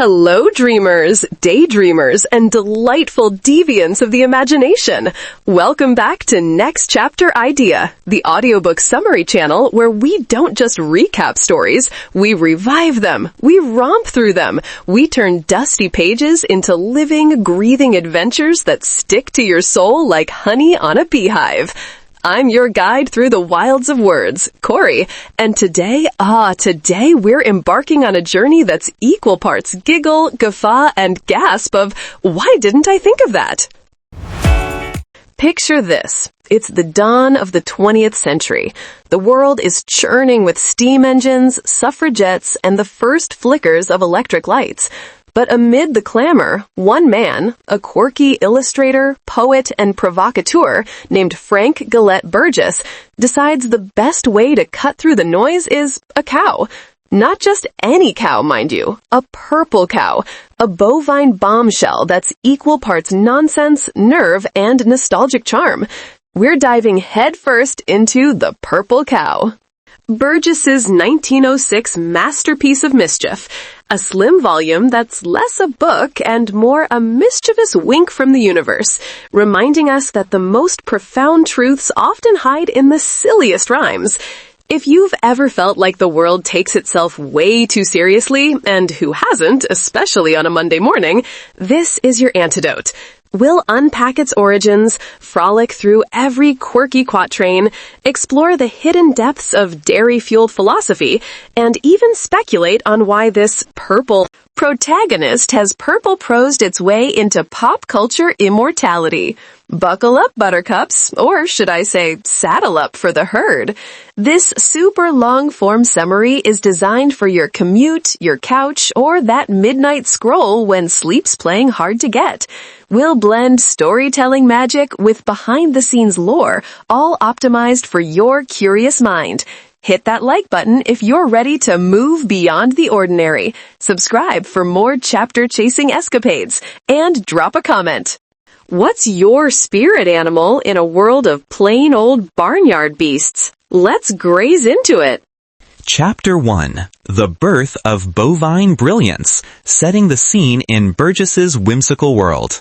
Hello, dreamers, daydreamers, and delightful deviants of the imagination. Welcome back to Next Chapter Idea, the audiobook summary channel where we don't just recap stories, we revive them, we romp through them, we turn dusty pages into living, breathing adventures that stick to your soul like honey on a beehive. I'm your guide through the wilds of words, Corey, and today we're embarking on a journey that's equal parts giggle, guffaw, and gasp of, why didn't I think of that? Picture this. It's the dawn of the 20th century. The world is churning with steam engines, suffragettes, and the first flickers of electric lights. But amid the clamor, one man, a quirky illustrator, poet, and provocateur named Frank Gelett Burgess, decides the best way to cut through the noise is a cow. Not just any cow, mind you, a purple cow, a bovine bombshell that's equal parts nonsense, nerve, and nostalgic charm. We're diving headfirst into The Purple Cow. Burgess's 1906 masterpiece of mischief, a slim volume that's less a book and more a mischievous wink from the universe, reminding us that the most profound truths often hide in the silliest rhymes. If you've ever felt like the world takes itself way too seriously, and who hasn't, especially on a Monday morning, this is your antidote. We'll unpack its origins, frolic through every quirky quatrain, explore the hidden depths of dairy-fueled philosophy, and even speculate on why this purple protagonist has purple-prosed its way into pop culture immortality. Buckle up, buttercups, or should I say, saddle up for the herd. This super long-form summary is designed for your commute, your couch, or that midnight scroll when sleep's playing hard to get. We'll blend storytelling magic with behind-the-scenes lore, all optimized for your curious mind. Hit that like button if you're ready to move beyond the ordinary. Subscribe for more chapter-chasing escapades, and drop a comment. What's your spirit animal in a world of plain old barnyard beasts? Let's graze into it. Chapter 1. The Birth of Bovine Brilliance, setting the scene in Burgess's whimsical world.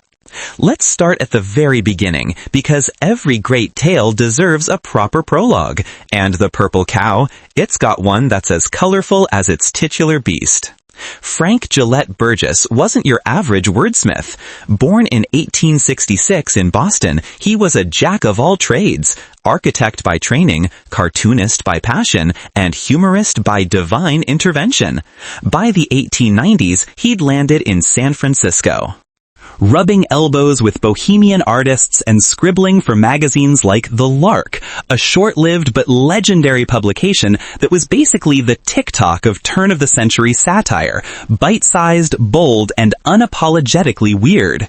Let's start at the very beginning, because every great tale deserves a proper prologue, and The Purple Cow, it's got one that's as colorful as its titular beast. Frank Gelett Burgess wasn't your average wordsmith. Born in 1866 in Boston, he was a jack of all trades, architect by training, cartoonist by passion, and humorist by divine intervention. By the 1890s, he'd landed in San Francisco, rubbing elbows with bohemian artists and scribbling for magazines like The Lark, a short-lived but legendary publication that was basically the TikTok of turn-of-the-century satire, bite-sized, bold, and unapologetically weird.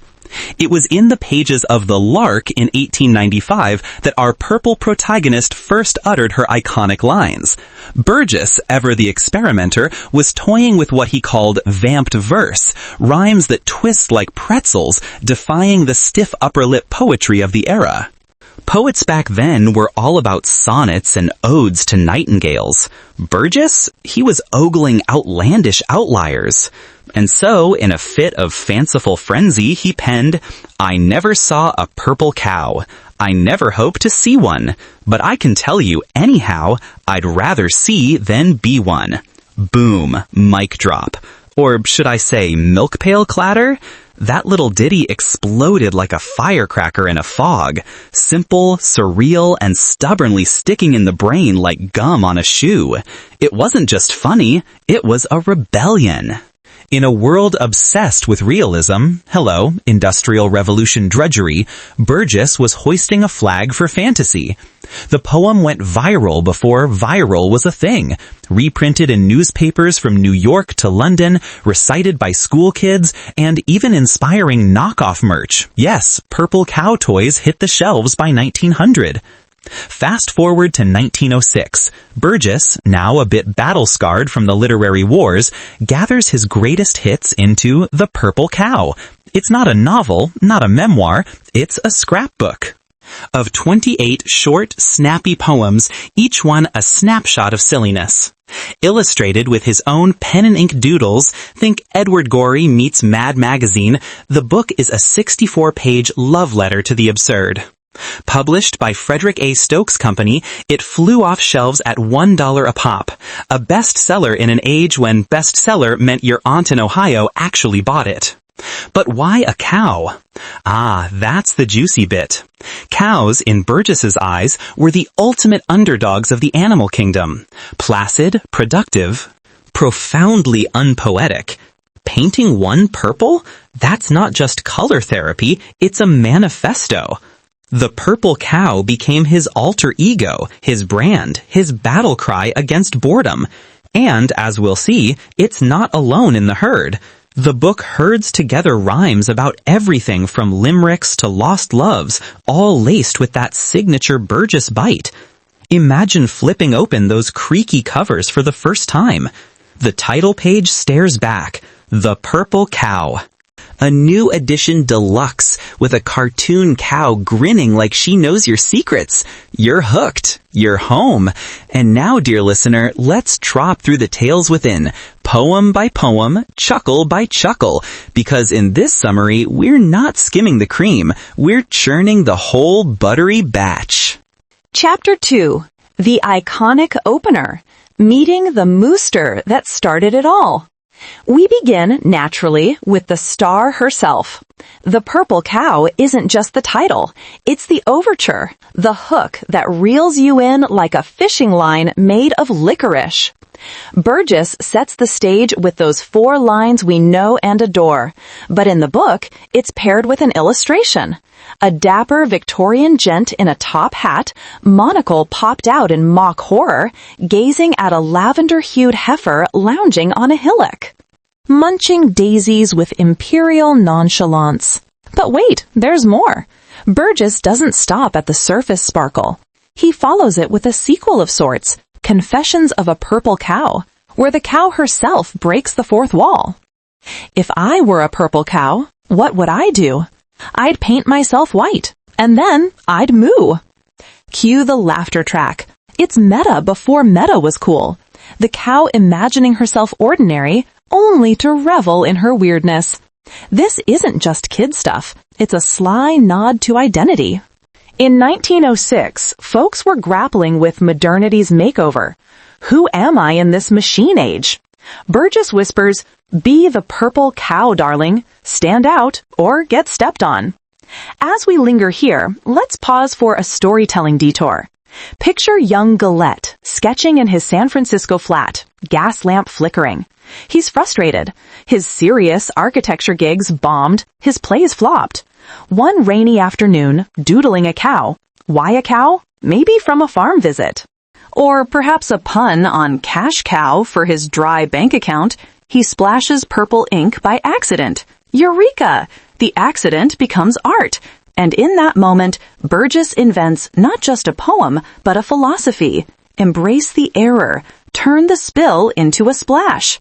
It was in the pages of The Lark in 1895 that our purple protagonist first uttered her iconic lines. Burgess, ever the experimenter, was toying with what he called vamped verse, rhymes that twist like pretzels, defying the stiff upper lip poetry of the era. Poets back then were all about sonnets and odes to nightingales. Burgess, he was ogling outlandish outliers. And so, in a fit of fanciful frenzy, he penned, "I never saw a purple cow. I never hope to see one. But I can tell you, anyhow, I'd rather see than be one." Boom, mic drop. Or should I say milk pail clatter? That little ditty exploded like a firecracker in a fog, simple, surreal, and stubbornly sticking in the brain like gum on a shoe. It wasn't just funny, it was a rebellion. In a world obsessed with realism, hello, Industrial Revolution drudgery, Burgess was hoisting a flag for fantasy. The poem went viral before viral was a thing, reprinted in newspapers from New York to London, recited by school kids, and even inspiring knockoff merch. Yes, purple cow toys hit the shelves by 1900. Fast forward to 1906. Burgess, now a bit battle-scarred from the literary wars, gathers his greatest hits into The Purple Cow. It's not a novel, not a memoir, it's a scrapbook. Of 28 short, snappy poems, each one a snapshot of silliness. Illustrated with his own pen and ink doodles, think Edward Gorey meets Mad Magazine, the book is a 64-page love letter to the absurd. Published by Frederick A. Stokes Company, it flew off shelves at $1 a pop, a bestseller in an age when bestseller meant your aunt in Ohio actually bought it. But why a cow? Ah, that's the juicy bit. Cows, in Burgess's eyes, were the ultimate underdogs of the animal kingdom. Placid, productive, profoundly unpoetic. Painting one purple? That's not just color therapy, it's a manifesto. The purple cow became his alter ego, his brand, his battle cry against boredom. And, as we'll see, it's not alone in the herd. The book herds together rhymes about everything from limericks to lost loves, all laced with that signature Burgess bite. Imagine flipping open those creaky covers for the first time. The title page stares back, The Purple Cow. A new edition deluxe with a cartoon cow grinning like she knows your secrets. You're hooked. You're home. And now, dear listener, let's trot through the tales within, poem by poem, chuckle by chuckle, because in this summary, we're not skimming the cream. We're churning the whole buttery batch. Chapter 2. The Iconic Opener. Meeting the mooster that started it all. We begin, naturally, with the star herself. The Purple Cow isn't just the title. It's the overture, the hook that reels you in like a fishing line made of licorice. Burgess sets the stage with those 4 lines we know and adore, but in the book, it's paired with an illustration. A dapper Victorian gent in a top hat, monocle popped out in mock horror, gazing at a lavender-hued heifer lounging on a hillock, munching daisies with imperial nonchalance. But wait, there's more. Burgess doesn't stop at the surface sparkle. He follows it with a sequel of sorts, Confessions of a Purple Cow, where the cow herself breaks the fourth wall. If I were a purple cow, what would I do? I'd paint myself white, and then I'd moo. Cue the laughter track. It's meta before meta was cool. The cow imagining herself ordinary, only to revel in her weirdness. This isn't just kid stuff. It's a sly nod to identity. In 1906, folks were grappling with modernity's makeover. Who am I in this machine age? Burgess whispers, "Be the purple cow, darling. Stand out or get stepped on." As we linger here, let's pause for a storytelling detour. Picture young Gelett sketching in his San Francisco flat, gas lamp flickering. He's frustrated. His serious architecture gigs bombed, his plays flopped. One rainy afternoon, doodling a cow. Why a cow? Maybe from a farm visit. Or perhaps a pun on cash cow for his dry bank account. He splashes purple ink by accident. Eureka! The accident becomes art. And in that moment, Burgess invents not just a poem, but a philosophy. Embrace the error. Turn the spill into a splash.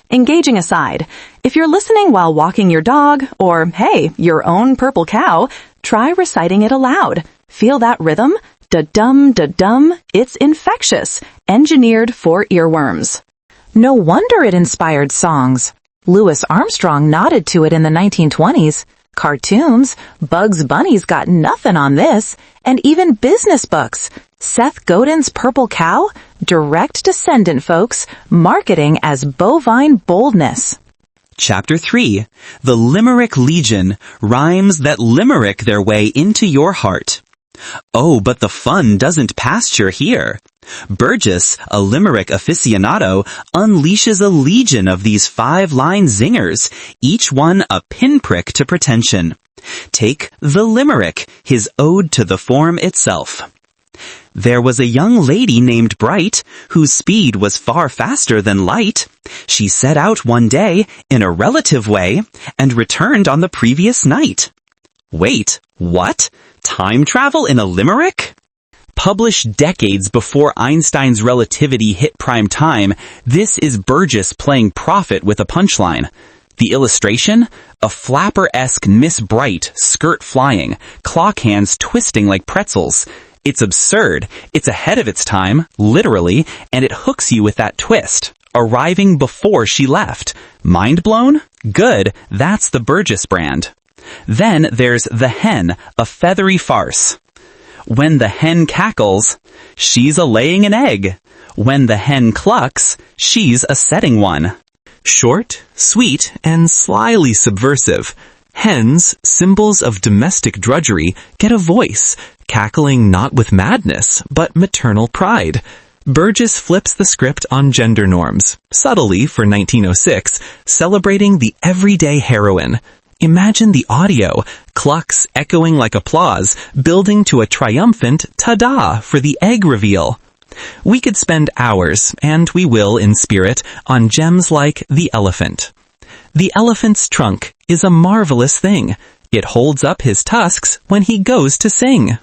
Engaging aside, if you're listening while walking your dog, or, hey, your own purple cow, try reciting it aloud. Feel that rhythm? Da-dum, da-dum. It's infectious, engineered for earworms. No wonder it inspired songs. Louis Armstrong nodded to it in the 1920s. Cartoons, Bugs Bunny's got nothing on this, and even business books. Seth Godin's Purple Cow? Direct descendant, folks, marketing as bovine boldness. Chapter 3. The Limerick Legion, rhymes that limerick their way into your heart. Oh, but the fun doesn't pasture here. Burgess, a limerick aficionado, unleashes a legion of these 5-line zingers, each one a pinprick to pretension. Take the limerick, his ode to the form itself. There was a young lady named Bright, whose speed was far faster than light. She set out one day, in a relative way, and returned on the previous night. Wait, what? Time travel in a limerick? Published decades before Einstein's relativity hit prime time, this is Burgess playing prophet with a punchline. The illustration? A flapper-esque Miss Bright, skirt flying, clock hands twisting like pretzels. It's absurd. It's ahead of its time, literally, and it hooks you with that twist, arriving before she left. Mind blown? Good, that's the Burgess brand. Then there's The Hen, a feathery farce. When the hen cackles, she's a-laying an egg. When the hen clucks, she's a setting one. Short, sweet, and slyly subversive, hens, symbols of domestic drudgery, get a voice, cackling not with madness, but maternal pride. Burgess flips the script on gender norms, subtly for 1906, celebrating the everyday heroine. Imagine the audio, clucks echoing like applause, building to a triumphant ta-da for the egg reveal. We could spend hours, and we will in spirit, on gems like the elephant. The elephant's trunk is a marvelous thing. It holds up his tusks when he goes to sing.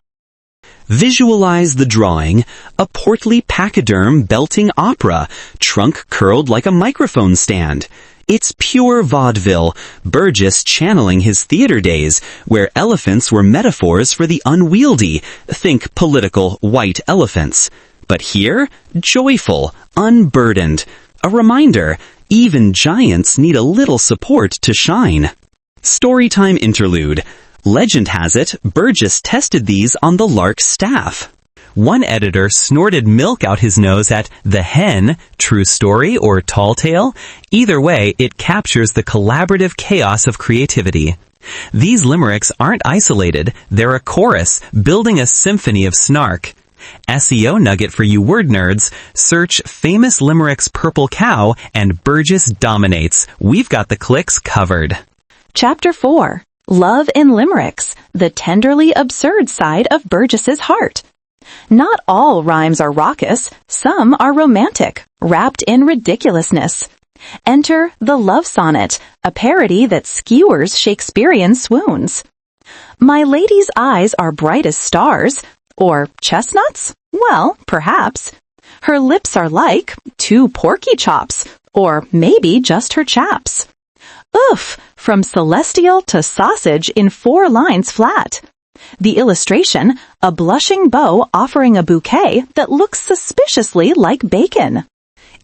Visualize the drawing, a portly pachyderm belting opera, trunk curled like a microphone stand. It's pure vaudeville, Burgess channeling his theater days, where elephants were metaphors for the unwieldy, think political white elephants. But here, joyful, unburdened. A reminder, even giants need a little support to shine. Storytime interlude. Legend has it, Burgess tested these on the Lark's staff. One editor snorted milk out his nose at The Hen, true story or tall tale. Either way, it captures the collaborative chaos of creativity. These limericks aren't isolated, they're a chorus, building a symphony of snark. SEO nugget for you word nerds, search Famous Limericks Purple Cow and Burgess dominates. We've got the clicks covered. Chapter 4. Love in Limericks, the tenderly absurd side of Burgess's heart. Not all rhymes are raucous, some are romantic, wrapped in ridiculousness. Enter the Love Sonnet, a parody that skewers Shakespearean swoons. My lady's eyes are bright as stars, or chestnuts? Well, perhaps. Her lips are like 2 porky chops, or maybe just her chaps. Oof, from celestial to sausage in 4 lines flat. The illustration, a blushing beau offering a bouquet that looks suspiciously like bacon.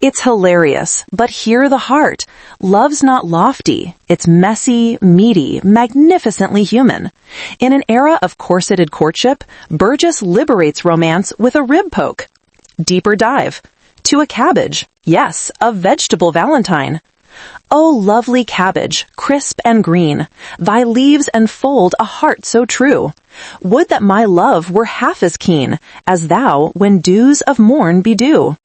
It's hilarious, but hear the heart. Love's not lofty. It's messy, meaty, magnificently human. In an era of corseted courtship, Burgess liberates romance with a rib poke. Deeper dive. To a cabbage. Yes, a vegetable valentine. Oh, lovely cabbage, crisp and green, thy leaves enfold a heart so true. Would that my love were half as keen as thou when dews of morn bedew.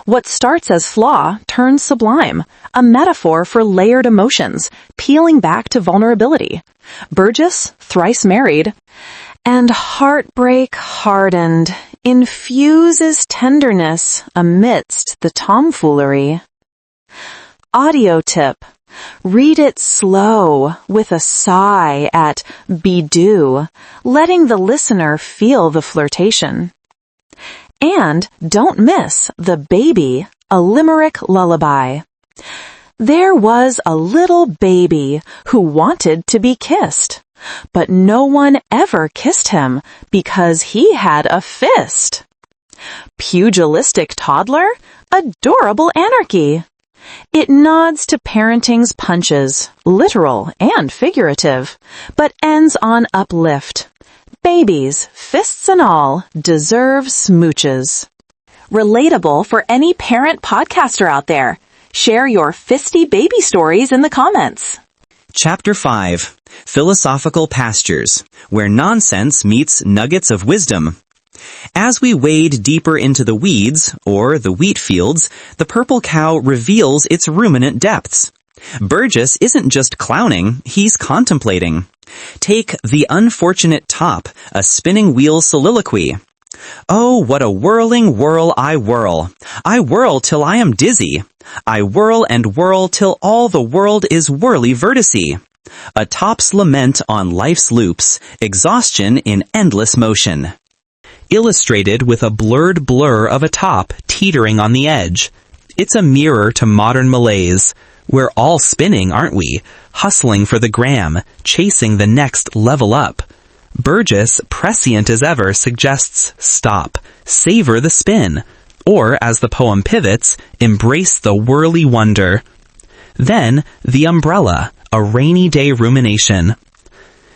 What starts as flaw turns sublime, a metaphor for layered emotions, peeling back to vulnerability. Burgess, thrice married, and heartbreak hardened, infuses tenderness amidst the tomfoolery. Audio tip. Read it slow, with a sigh at be-do, letting the listener feel the flirtation. And don't miss the baby, a limerick lullaby. There was a little baby who wanted to be kissed, but no one ever kissed him because he had a fist. Pugilistic toddler, adorable anarchy. It nods to parenting's punches, literal and figurative, but ends on uplift. Babies, fists and all, deserve smooches. Relatable for any parent podcaster out there. Share your fisty baby stories in the comments. Chapter 5. Philosophical Pastures, where nonsense meets nuggets of wisdom. As we wade deeper into the weeds, or the wheat fields, the purple cow reveals its ruminant depths. Burgess isn't just clowning, he's contemplating. Take The Unfortunate Top, a spinning wheel soliloquy. Oh, what a whirling whirl I whirl. I whirl till I am dizzy. I whirl and whirl till all the world is whirly-verticy. A top's lament on life's loops, exhaustion in endless motion. Illustrated with a blurred blur of a top teetering on the edge. It's a mirror to modern malaise. We're all spinning, aren't we? Hustling for the gram, chasing the next level up. Burgess, prescient as ever, suggests stop, savor the spin, or, as the poem pivots, embrace the whirly wonder. Then, the umbrella, a rainy day rumination.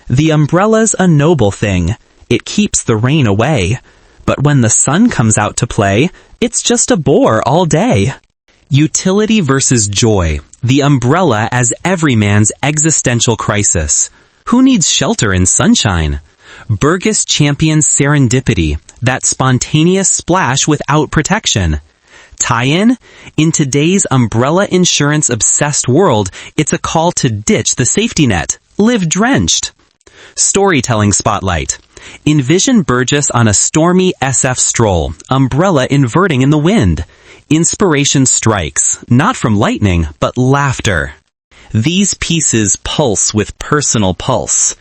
The umbrella's a noble thing. It keeps the rain away. But when the sun comes out to play, it's just a bore all day. Utility versus joy. The umbrella as every man's existential crisis. Who needs shelter in sunshine? Burgess champions serendipity, that spontaneous splash without protection. Tie-in? In today's umbrella insurance obsessed world, it's a call to ditch the safety net. Live drenched. Storytelling spotlight. Envision Burgess on a stormy SF stroll, umbrella inverting in the wind. Inspiration strikes, not from lightning, but laughter. These pieces pulse with personal pulse.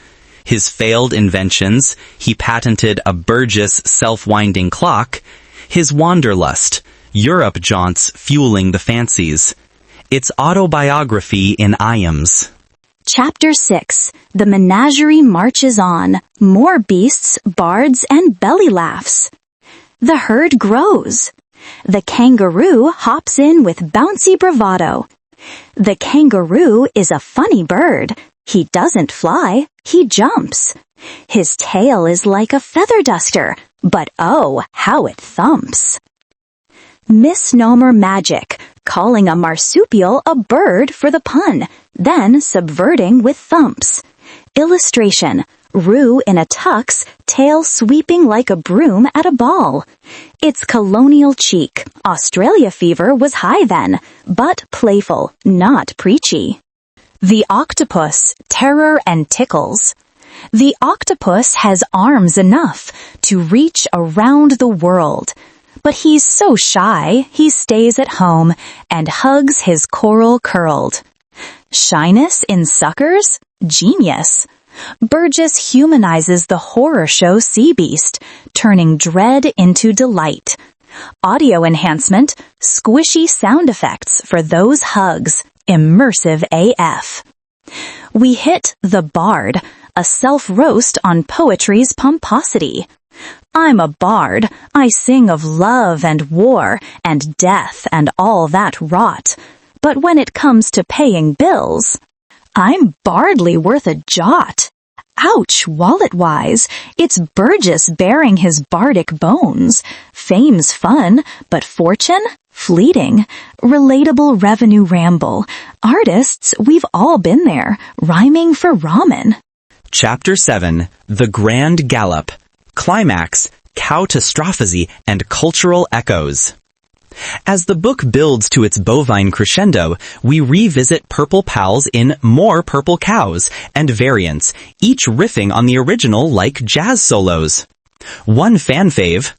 His failed inventions, he patented a Burgess self-winding clock. His wanderlust, Europe jaunts fueling the fancies. It's autobiography in iambs. Chapter 6. The menagerie marches on. More beasts, bards, and belly laughs. The herd grows. The kangaroo hops in with bouncy bravado. The kangaroo is a funny bird. He doesn't fly, he jumps. His tail is like a feather duster, but oh, how it thumps. Misnomer magic, calling a marsupial a bird for the pun, then subverting with thumps. Illustration, Roo in a tux, tail sweeping like a broom at a ball. It's colonial cheek. Australia fever was high then, but playful, not preachy. The octopus, terror and tickles. The octopus has arms enough to reach around the world. But he's so shy, he stays at home and hugs his coral curled. Shyness in suckers? Genius. Burgess humanizes the horror show sea beast, turning dread into delight. Audio enhancement, squishy sound effects for those hugs, immersive AF. We hit The Bard, a self-roast on poetry's pomposity. I'm a bard, I sing of love and war and death and all that rot. But when it comes to paying bills, I'm bardly worth a jot. Ouch, wallet-wise, it's Burgess bearing his bardic bones. Fame's fun, but fortune? Fleeting. Relatable revenue ramble. Artists, we've all been there, rhyming for ramen. Chapter 7. The Grand Gallop. Climax, Cowtastrophe, and Cultural Echoes. As the book builds to its bovine crescendo, we revisit Purple Pals in More Purple Cows and variants, each riffing on the original like jazz solos. One fan fave,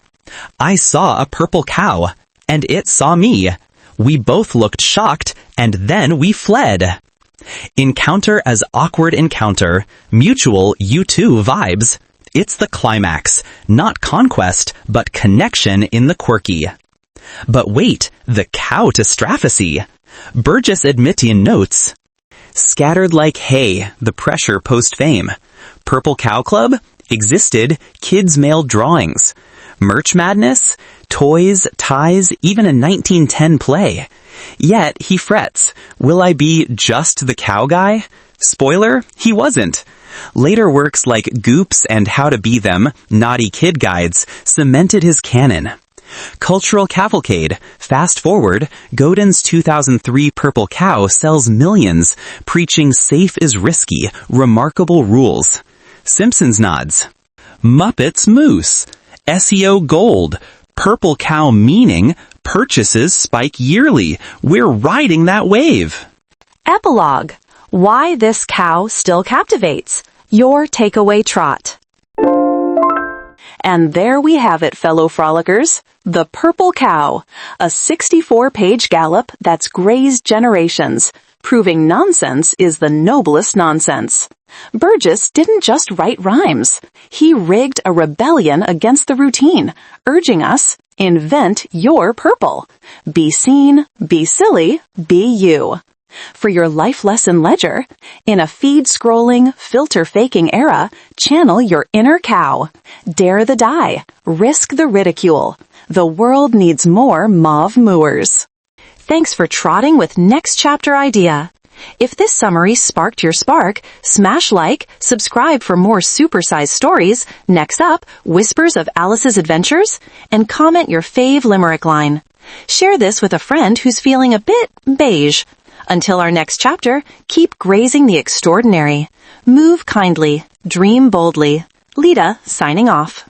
I saw a purple cow, and it saw me. We both looked shocked, and then we fled. Encounter as awkward encounter, mutual you too vibes. It's the climax, not conquest, but connection in the quirky. But wait, the Cowtastrophe. Burgess Admitian notes, scattered like hay, the pressure post-fame. Purple Cow Club? Existed, kids' mailed drawings. Merch madness? Toys, ties, even a 1910 play. Yet, he frets, will I be just the cow guy? Spoiler, he wasn't. Later works like Goops and How to Be Them, Naughty Kid Guides, cemented his canon. Cultural Cavalcade. Fast forward, Godin's 2003 Purple Cow sells millions, preaching safe is risky, remarkable rules. Simpsons nods. Muppets Moose. SEO Gold. Purple Cow meaning purchases spike yearly. We're riding that wave. Epilogue. Why this cow still captivates. Your takeaway trot. And there we have it, fellow frolickers. The Purple Cow, a 64-page gallop that's grazed generations, proving nonsense is the noblest nonsense. Burgess didn't just write rhymes. He rigged a rebellion against the routine, urging us, invent your purple. Be seen, be silly, be you. For your life lesson ledger, in a feed-scrolling, filter-faking era, channel your inner cow. Dare the die. Risk the ridicule. The world needs more mauve mooers. Thanks for trotting with Next Chapter Idea. If this summary sparked your spark, smash like, subscribe for more supersized stories, next up, Whispers of Alice's Adventures, and comment your fave limerick line. Share this with a friend who's feeling a bit beige. Until our next chapter, keep grazing the extraordinary. Move kindly, dream boldly. Lita, signing off.